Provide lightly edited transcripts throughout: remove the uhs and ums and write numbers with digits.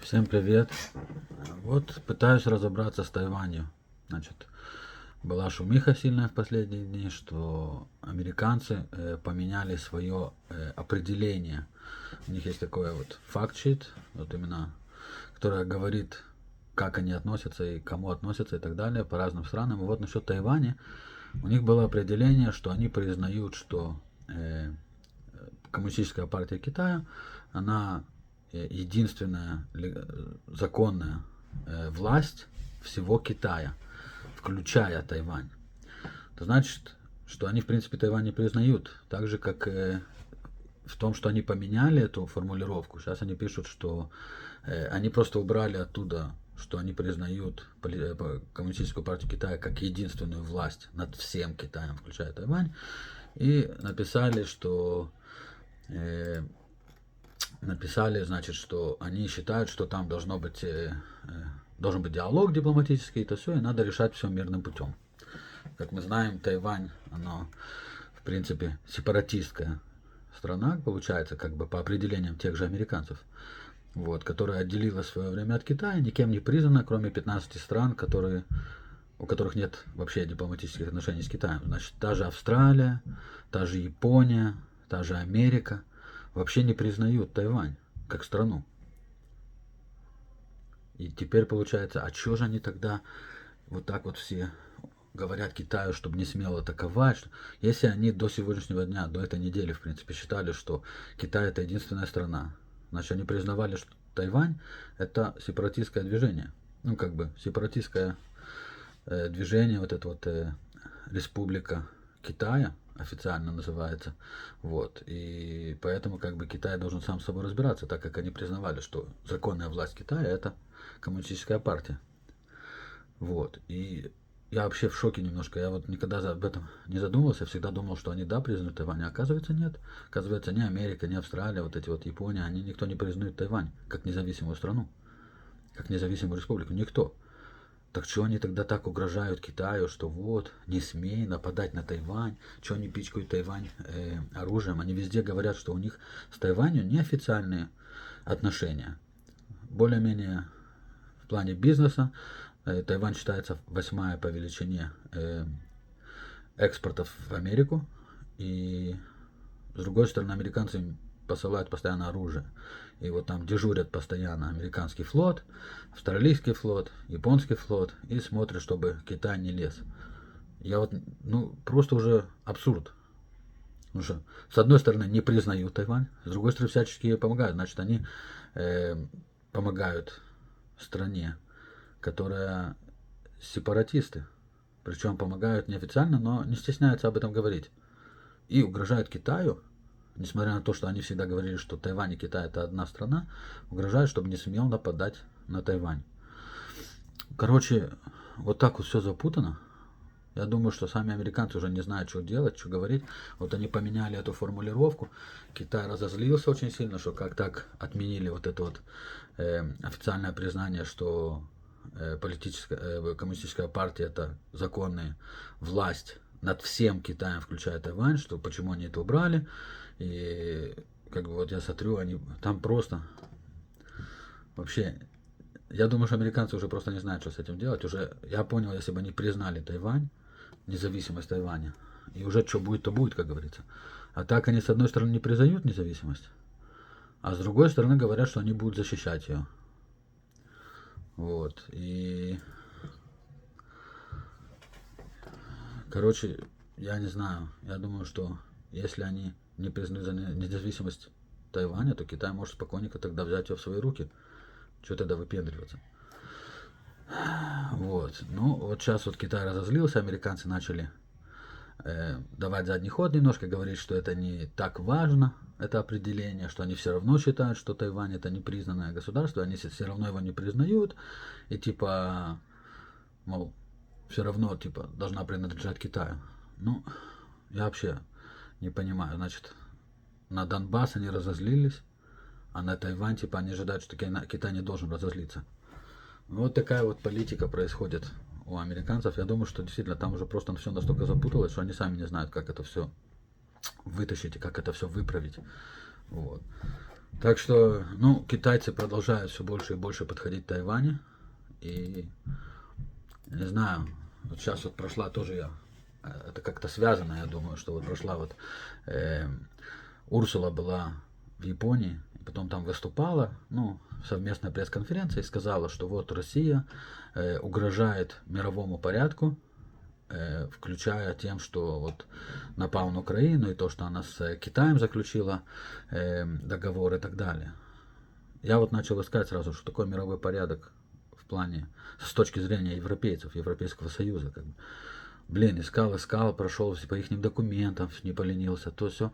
Всем привет. Вот пытаюсь разобраться с Тайванью. Значит, была шумиха сильная в последние дни, что американцы поменяли свое определение. У них есть такой вот факт-шит, вот именно, которое говорит, как они относятся и кому относятся и так далее по разным странам. И вот насчет Тайваня у них было определение, что они признают, что Коммунистическая партия Китая, она единственная законная власть всего Китая, включая Тайвань. Это значит, что они, в принципе, Тайвань не признают. Так же, как в том, что они поменяли эту формулировку. Сейчас они пишут, что они просто убрали оттуда, что они признают Коммунистическую партию Китая как единственную власть над всем Китаем, включая Тайвань. И написали, что значит, что они считают, что там должен быть диалог дипломатический, это все, и надо решать все мирным путем. Как мы знаем, Тайвань, оно, в принципе, сепаратистская страна, получается, как бы по определениям тех же американцев, вот, которая отделила в свое время от Китая, никем не признана, кроме 15 стран, у которых нет вообще дипломатических отношений с Китаем. Значит, та же Австралия, та же Япония, та же Америка вообще не признают Тайвань как страну. И теперь получается, а что же они тогда вот так вот все говорят Китаю, чтобы не смело атаковать? Если они до сегодняшнего дня, до этой недели, в принципе, считали, что Китай это единственная страна, значит, они признавали, что Тайвань это сепаратистское движение. Ну, как бы, сепаратистское движение, вот это вот Республика Китая официально называется. Вот. И поэтому как бы Китай должен сам с собой разбираться, так как они признавали, что законная власть Китая это коммунистическая партия. Вот. И я вообще в шоке немножко. Я вот никогда об этом не задумывался. Всегда думал, что они да признают Тайвань, а оказывается нет. Оказывается, ни Америка, ни Австралия, вот эти вот Япония, они никто не признают Тайвань как независимую страну, как независимую республику. Никто. Так что они тогда так угрожают Китаю, что вот, не смей нападать на Тайвань, что они пичкают Тайвань оружием. Они везде говорят, что у них с Тайванью неофициальные отношения. Более-менее в плане бизнеса Тайвань считается 8-я по величине экспортов в Америку. И с другой стороны, американцы им посылают постоянно оружие. И вот там дежурят постоянно американский флот, австралийский флот, японский флот. И смотрят, чтобы Китай не лез. Я вот, ну, просто уже абсурд. Потому что, с одной стороны, не признают Тайвань, с другой стороны, всячески ей помогают. Значит, они помогают стране, которая сепаратисты. Причем помогают неофициально, но не стесняются об этом говорить. И угрожают Китаю, несмотря на то, что они всегда говорили, что Тайвань и Китай это одна страна, угрожают, чтобы не смел нападать на Тайвань. Короче, вот так вот все запутано. Я думаю, что сами американцы уже не знают, что делать, что говорить. Вот они поменяли эту формулировку. Китай разозлился очень сильно, что как так отменили вот это вот официальное признание, что коммунистическая партия это законная власть над всем Китаем, включая Тайвань, что почему они это убрали. И как бы вот я смотрю, они там просто вообще, я думаю, что американцы уже просто не знают, что с этим делать. Уже я понял, если бы они признали Тайвань, независимость Тайваня, и уже что будет, то будет, как говорится. А так они с одной стороны не признают независимость, а с другой стороны говорят, что они будут защищать ее. Вот. И короче, я не знаю. Я думаю, что если они не признают независимость Тайваня, то Китай может спокойненько тогда взять ее в свои руки. Что тогда выпендриваться? Вот. Ну, вот сейчас вот Китай разозлился, американцы начали давать задний ход немножко, говорить, что это не так важно, это определение, что они все равно считают, что Тайвань это непризнанное государство, они все равно его не признают, и типа, мол, все равно типа должна принадлежать Китаю. Ну, я вообще не понимаю, значит, на Донбасс они разозлились, а на Тайвань типа они ожидают, что Китай не должен разозлиться. Вот такая вот политика происходит у американцев. Я думаю, что действительно там уже просто все настолько запуталось, что они сами не знают, как это все вытащить и как это все выправить. Вот. Так что, ну, китайцы продолжают все больше и больше подходить к Тайваню. И, не знаю, вот сейчас вот прошла тоже я, это как-то связано, я думаю, что вот прошла вот э, Урсула была в Японии, и потом там выступала, ну, совместная пресс-конференция и сказала, что вот Россия угрожает мировому порядку, включая тем, что вот напал на Украину и то, что она с Китаем заключила договор и так далее. Я вот начал искать сразу, что такое мировой порядок в плане, с точки зрения европейцев, Европейского Союза. Как бы. Блин, искал, прошел по их документам, не поленился, то все.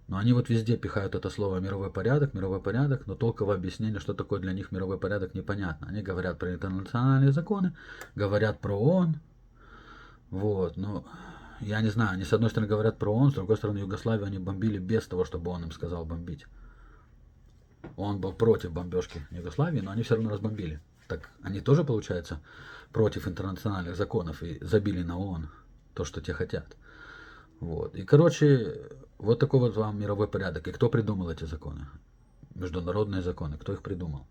Но они вот везде пихают это слово мировой порядок, но толкового объяснения, что такое для них мировой порядок, непонятно. Они говорят про интернациональные законы, говорят про ООН, вот, ну, я не знаю, они с одной стороны говорят про ООН, с другой стороны Югославию они бомбили без того, чтобы он им сказал бомбить. Он был против бомбежки Югославии, но они все равно разбомбили. Так они тоже, получается, против интернациональных законов и забили на ООН то, что те хотят. Вот. И, короче, вот такой вот вам мировой порядок. И кто придумал эти законы? Международные законы. Кто их придумал?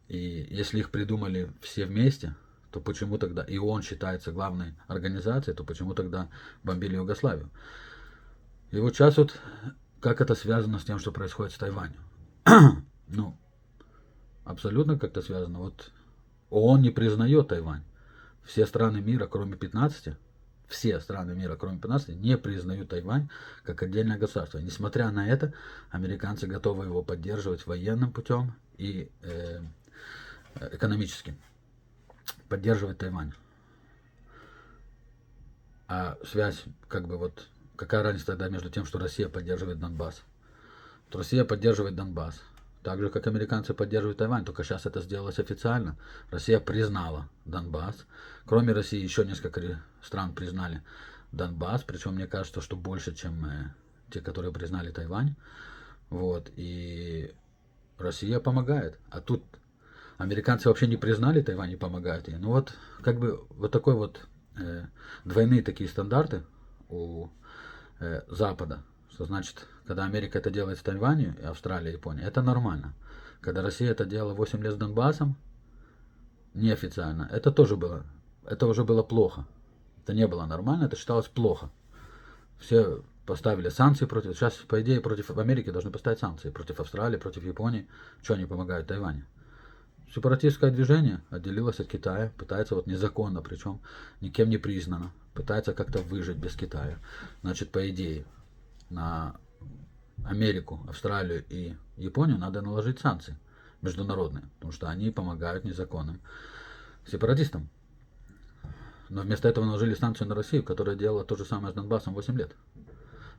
И если их придумали все вместе, то почему тогда, и ООН считается главной организацией, то почему тогда бомбили Югославию? И вот сейчас вот, как это связано с тем, что происходит с Тайванем? Ну, абсолютно как-то связано. Вот ООН не признает Тайвань. Все страны мира, кроме 15, все страны мира, кроме 15, не признают Тайвань как отдельное государство. Несмотря на это, американцы готовы его поддерживать военным путем и экономическим. Поддерживать Тайвань. А связь, как бы вот, какая разница тогда между тем, что Россия поддерживает Донбасс? Вот Россия поддерживает Донбасс. Так же, как американцы поддерживают Тайвань, только сейчас это сделалось официально. Россия признала Донбасс. Кроме России еще несколько стран признали Донбасс, причем мне кажется, что больше, чем те, которые признали Тайвань. Вот, и Россия помогает. А тут американцы вообще не признали Тайвань и помогают ей. Ну вот, как бы, вот такой вот двойные такие стандарты у Запада. Что значит, когда Америка это делает с Тайванью, и Австралия, и Япония, это нормально. Когда Россия это делала 8 лет с Донбассом, неофициально, это тоже было, это уже было плохо. Это не было нормально, это считалось плохо. Все поставили санкции против, сейчас, по идее, против Америки должны поставить санкции, против Австралии, против Японии. Что они помогают Тайваню? Сепаратистское движение отделилось от Китая, пытается вот незаконно, причем никем не признано, пытается как-то выжить без Китая. Значит, по идее, на Америку, Австралию и Японию надо наложить санкции международные, потому что они помогают незаконным сепаратистам. Но вместо этого наложили санкцию на Россию, которая делала то же самое с Донбассом 8 лет.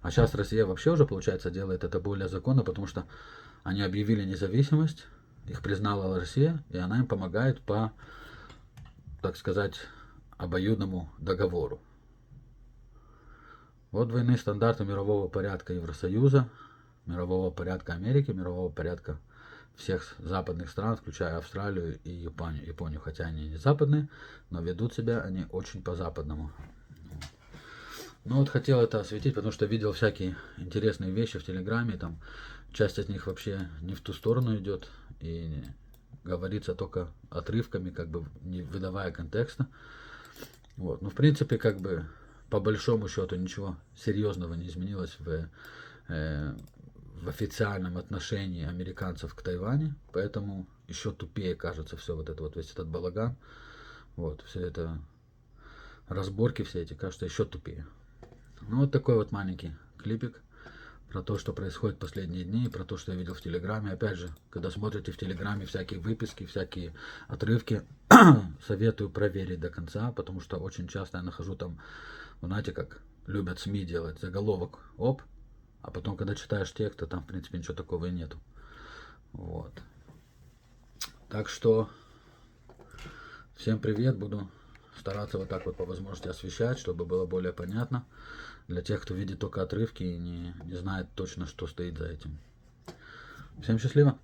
А сейчас Россия вообще уже, получается, делает это более законно, потому что они объявили независимость, их признала Россия, и она им помогает по, так сказать, обоюдному договору. Вот двойные стандарты мирового порядка Евросоюза, мирового порядка Америки, мирового порядка всех западных стран, включая Австралию и Японию, хотя они не западные, но ведут себя они очень по-западному. Ну вот хотел это осветить, потому что видел всякие интересные вещи в Телеграме, там часть из них вообще не в ту сторону идет, и говорится только отрывками, как бы не выдавая контекста. Вот. Ну, в принципе, как бы по большому счету ничего серьезного не изменилось в официальном отношении американцев к Тайваню, поэтому еще тупее кажется все вот это вот, весь этот балаган, вот, все это разборки все эти, кажется, еще тупее. Ну, вот такой вот маленький клипик про то, что происходит в последние дни, про то, что я видел в Телеграме. Опять же, когда смотрите в Телеграме всякие выписки, всякие отрывки, советую проверить до конца, потому что очень часто я нахожу там, знаете, как любят СМИ делать, заголовок, оп, а потом, когда читаешь текст, то там, в принципе, ничего такого и нету. Вот. Так что, всем привет, буду стараться вот так вот по возможности освещать, чтобы было более понятно для тех, кто видит только отрывки и не знает точно, что стоит за этим. Всем счастливо!